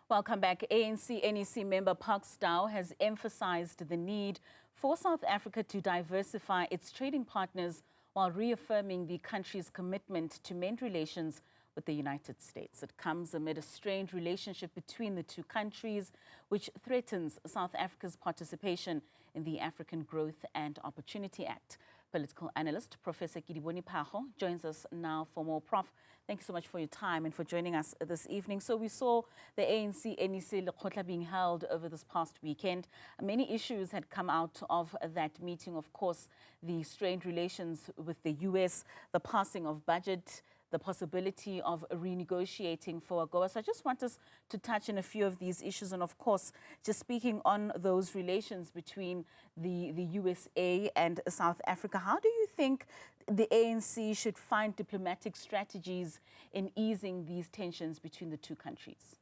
Welcome back. ANC NEC member Fiscal has emphasized the need for South Africa to diversify its trading partners while reaffirming the country's commitment to mend relations with the United States. It comes amid a strained relationship between the two countries, which threatens South Africa's participation in the African Growth and Opportunity Act. Political analyst Professor Kedibone Phago joins us now for more. Prof, thank you so much for your time and for joining us this evening. So we saw the ANC NEC Lekgotla being held over this past weekend. Many issues had come out of that meeting. Of course, the strained relations with the US, the passing of budget, the possibility of renegotiating for AGOA. So I just want us to touch on a few of these issues. And of course, just speaking on those relations between the USA and South Africa, how do you think the ANC should find diplomatic strategies in easing these tensions between the two countries?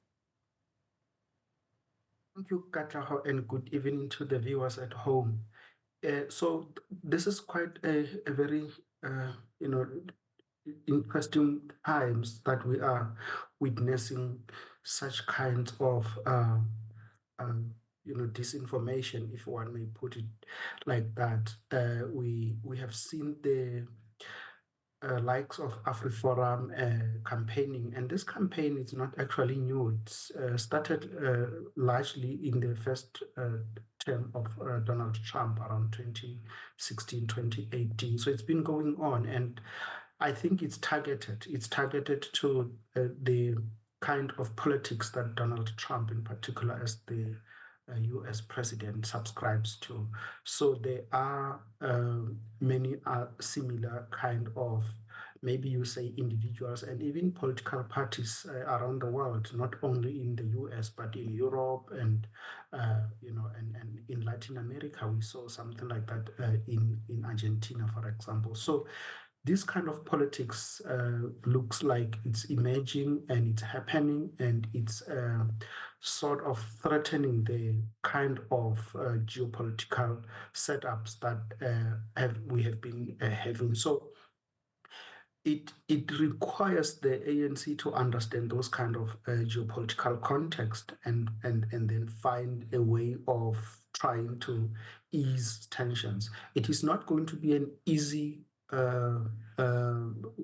Thank you, Katlaho, and good evening to the viewers at home. So this is quite a very, interesting times that we are witnessing such kinds of, disinformation, if one may put it like that. We have seen the likes of AfriForum campaigning, and this campaign is not actually new. It's started largely in the first term of Donald Trump around 2016, 2018. So it's been going on, and I think it's targeted. It's targeted to the kind of politics that Donald Trump, in particular, as the US president, subscribes to. So there are many similar kind of, maybe you say, individuals and even political parties around the world, not only in the US but in Europe and and in Latin America. We saw something like that in Argentina, for example. So this kind of politics looks like it's emerging and it's happening, and it's sort of threatening the kind of geopolitical setups that we have been having. So it requires the ANC to understand those kind of geopolitical context and then find a way of trying to ease tensions. It is not going to be an easy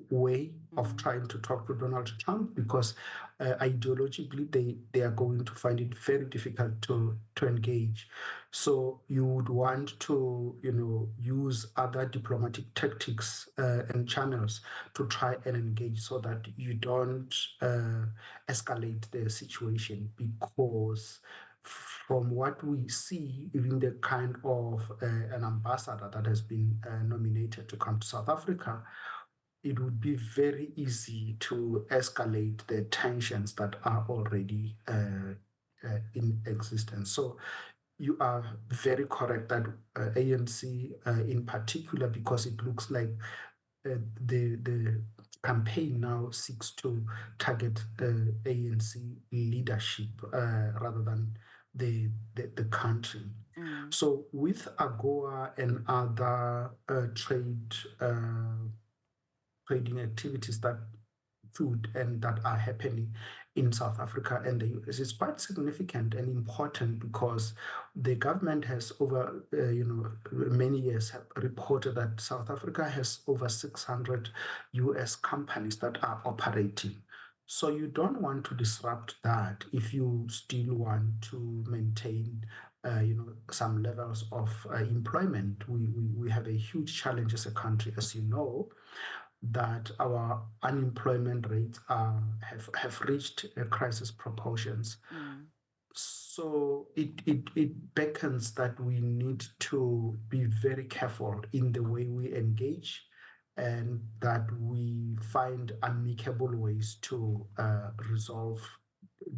way of trying to talk to Donald Trump, because ideologically they are going to find it very difficult to engage. So you would want to use other diplomatic tactics and channels to try and engage, so that you don't escalate the situation, because from what we see, even the kind of an ambassador that has been nominated to come to South Africa, it would be very easy to escalate the tensions that are already in existence. So you are very correct that ANC in particular, because it looks like the campaign now seeks to target ANC leadership rather than the country. So with AGOA and other trading activities that are happening in South Africa and the US, is quite significant and important, because the government has over many years have reported that South Africa has over 600 US companies that are operating. So you don't want to disrupt that if you still want to maintain some levels of employment. We have a huge challenge as a country, as you know, that our unemployment rates have reached crisis proportions. So it beckons that we need to be very careful in the way we engage, and that we find amicable ways to resolve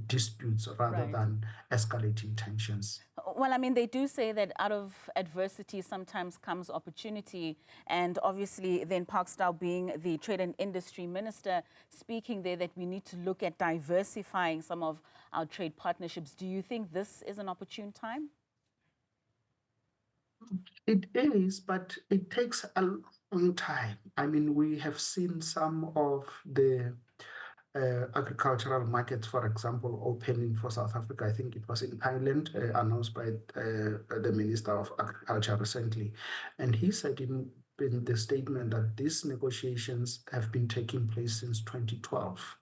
disputes rather than escalating tensions. Well, I mean, they do say that out of adversity sometimes comes opportunity. And obviously, then Fiscal, being the Trade and Industry Minister, speaking there that we need to look at diversifying some of our trade partnerships. Do you think this is an opportune time? It is, but it takes a long time. I mean, we have seen some of the agricultural markets, for example, opening for South Africa. I think it was in Thailand, announced by the Minister of Agriculture recently. And he said in the statement that these negotiations have been taking place since 2012.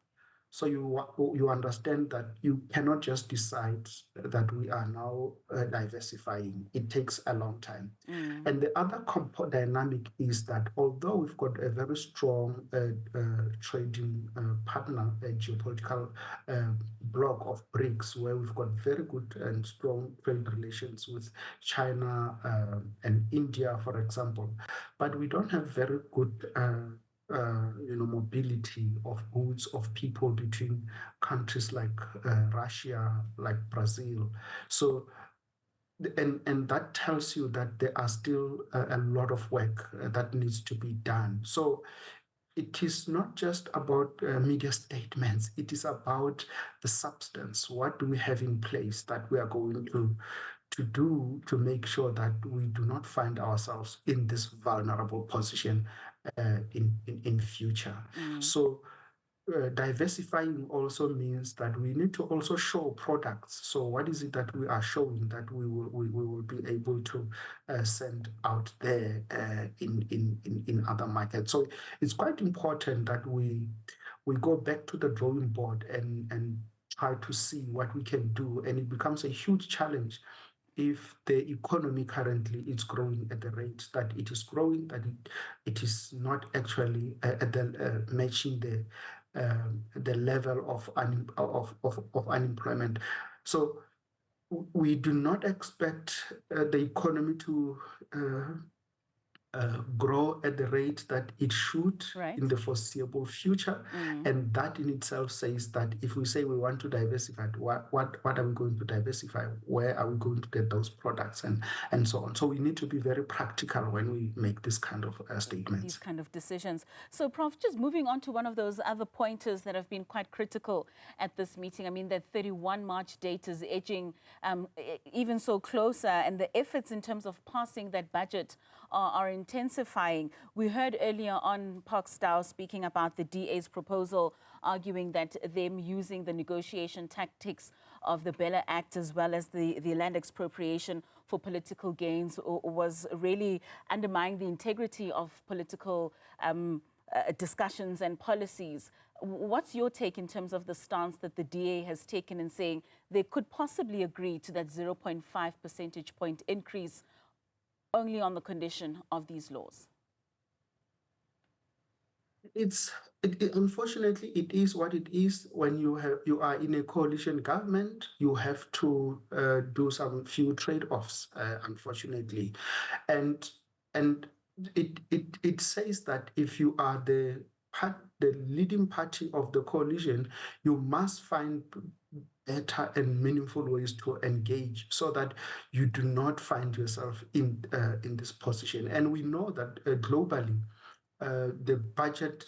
So you understand that you cannot just decide that we are now diversifying. It takes a long time. And the other dynamic is that although we've got a very strong trading partner, a geopolitical bloc of BRICS, where we've got very good and strong trade relations with China and India, for example, but we don't have very good mobility of goods, of people between countries like Russia, like Brazil. So, and that tells you that there are still a lot of work that needs to be done. So it is not just about media statements. It is about the substance. What do we have in place that we are going to do to make sure that we do not find ourselves in this vulnerable position in future. So diversifying also means that we need to also show products. So what is it that we are showing that we will be able to send out there in other markets? So it's quite important that we go back to the drawing board and try to see what we can do, and it becomes a huge challenge if the economy currently is growing at the rate that it is growing, that it is not actually matching the level of unemployment. So we do not expect the economy to grow at the rate that it should in the foreseeable future. And that in itself says that if we say we want to diversify, what are we going to diversify? Where are we going to get those products and so on? So we need to be very practical when we make this kind of statements. These kind of decisions. So Prof, just moving on to one of those other pointers that have been quite critical at this meeting. I mean, that 31 March date is edging even so closer, and the efforts in terms of passing that budget are intensifying. We heard earlier on Park Stow speaking about the DA's proposal, arguing that them using the negotiation tactics of the Bella Act as well as the land expropriation for political gains was really undermining the integrity of political discussions and policies. What's your take in terms of the stance that the DA has taken in saying they could possibly agree to that 0.5 percentage point increase only on the condition of these laws? Unfortunately, it is what it is. When you are in a coalition government, you have to do some few trade-offs, unfortunately, and it says that if you are the leading party of the coalition, you must find better and meaningful ways to engage so that you do not find yourself in this position. And we know that globally, the budget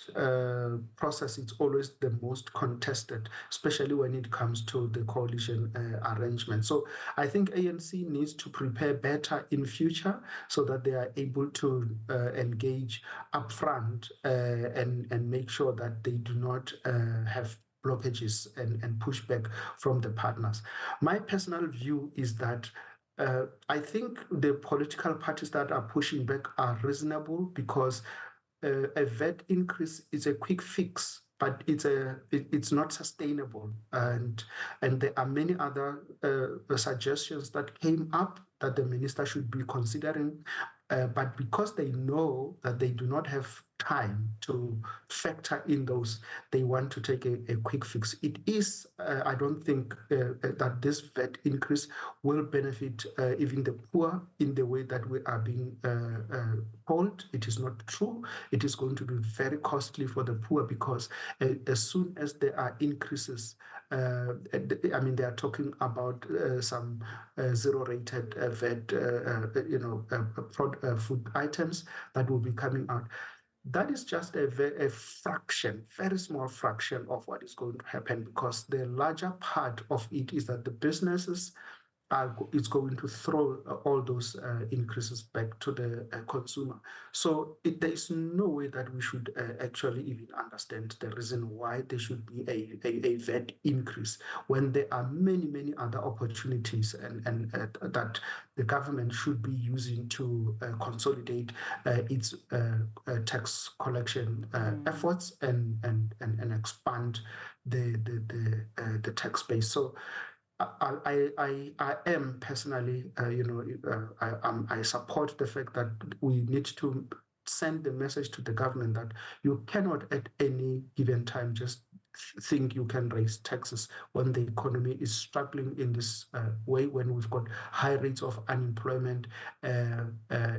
process is always the most contested, especially when it comes to the coalition arrangement. So I think ANC needs to prepare better in future so that they are able to engage upfront and make sure that they do not have blockages and pushback from the partners. My personal view is that I think the political parties that are pushing back are reasonable because a VAT increase is a quick fix, but it's not sustainable. And there are many other suggestions that came up that the minister should be considering. But because they know that they do not have time to factor in those, they want to take a quick fix. It is, I don't think that this VAT increase will benefit even the poor in the way that we are being told. It is not true. It is going to be very costly for the poor because as soon as there are increases, I mean, they are talking about some zero-rated VAT, food items that will be coming out. That is just a fraction, very small fraction of what is going to happen, because the larger part of it is that the businesses it's going to throw all those increases back to the consumer. So there is no way that we should actually even understand the reason why there should be a VAT increase when there are many other opportunities and that the government should be using to consolidate its tax collection efforts and expand the tax base. So I am personally, I support the fact that we need to send the message to the government that you cannot at any given time just think you can raise taxes when the economy is struggling in this way, when we've got high rates of unemployment.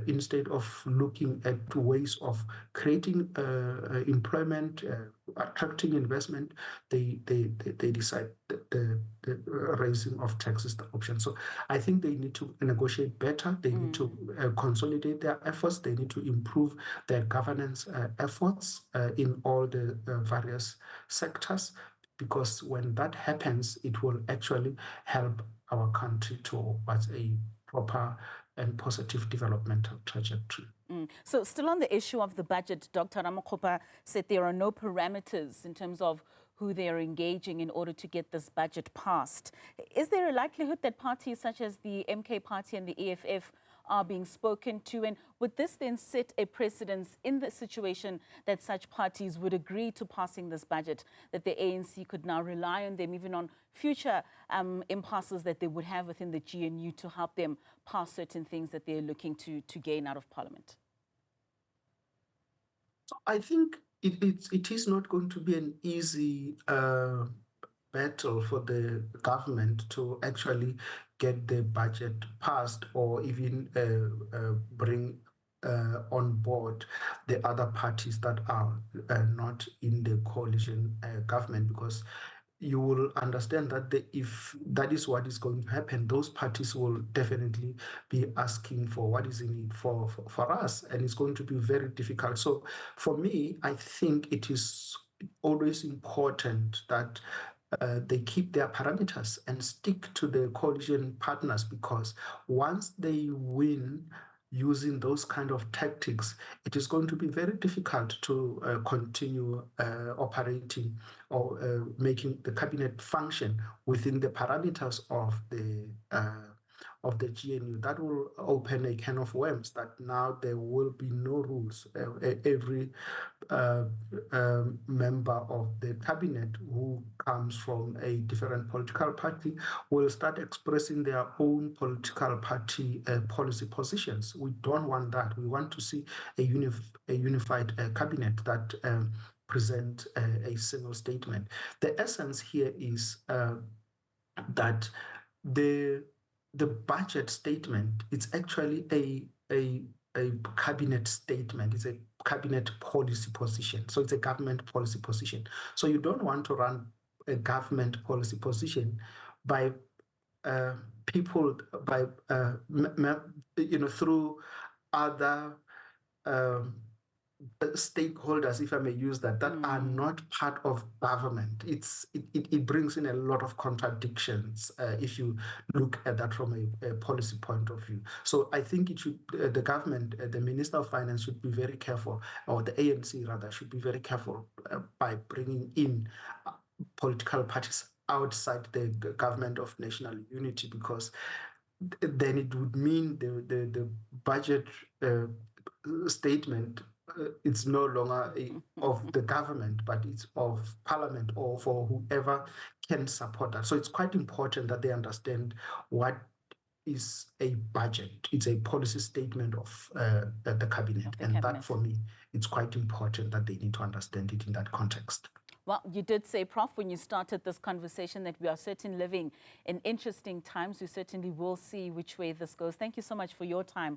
Instead of looking at ways of creating employment, attracting investment, they decide the raising of taxes the option. So I think they need to negotiate better. They need to consolidate their efforts. They need to improve their governance efforts in all the various sectors, because when that happens, it will actually help our country towards a proper and positive developmental trajectory. So still on the issue of the budget, Dr. Ramokgopa said there are no parameters in terms of who they are engaging in order to get this budget passed. Is there a likelihood that parties such as the MK Party and the EFF are being spoken to? And would this then set a precedence in the situation that such parties would agree to passing this budget, that the ANC could now rely on them even on future impasses that they would have within the GNU to help them pass certain things that they're looking to gain out of Parliament? I think it is not going to be an easy battle for the government to actually get the budget passed or even bring on board the other parties that are not in the coalition government, because you will understand that if that is what is going to happen, those parties will definitely be asking for what is in it for us, and it's going to be very difficult. So for me, I think it is always important that they keep their parameters and stick to the coalition partners, because once they win using those kind of tactics, it is going to be very difficult to continue operating or making the cabinet function within the parameters of the GNU. That will open a can of worms that now there will be no rules. Every member of the cabinet who comes from a different political party will start expressing their own political party policy positions. We don't want that. We want to see a unified cabinet that present a single statement. The essence here is that the budget statement, it's actually a cabinet statement. It's a cabinet policy position. So it's a government policy position. So you don't want to run a government policy position by people, by through other stakeholders, if I may use that are not part of government. It brings in a lot of contradictions if you look at that from a policy point of view. So I think it should the government, the Minister of Finance should be very careful, or the ANC rather should be very careful by bringing in political parties outside the government of national unity, because then it would mean the budget statement it's no longer of the government, but it's of Parliament or for whoever can support that. So it's quite important that they understand what is a budget. It's a policy statement of the cabinet. That for me, it's quite important that they need to understand it in that context. Well, you did say, Prof, when you started this conversation that we are certainly living in interesting times. We certainly will see which way this goes. Thank you so much for your time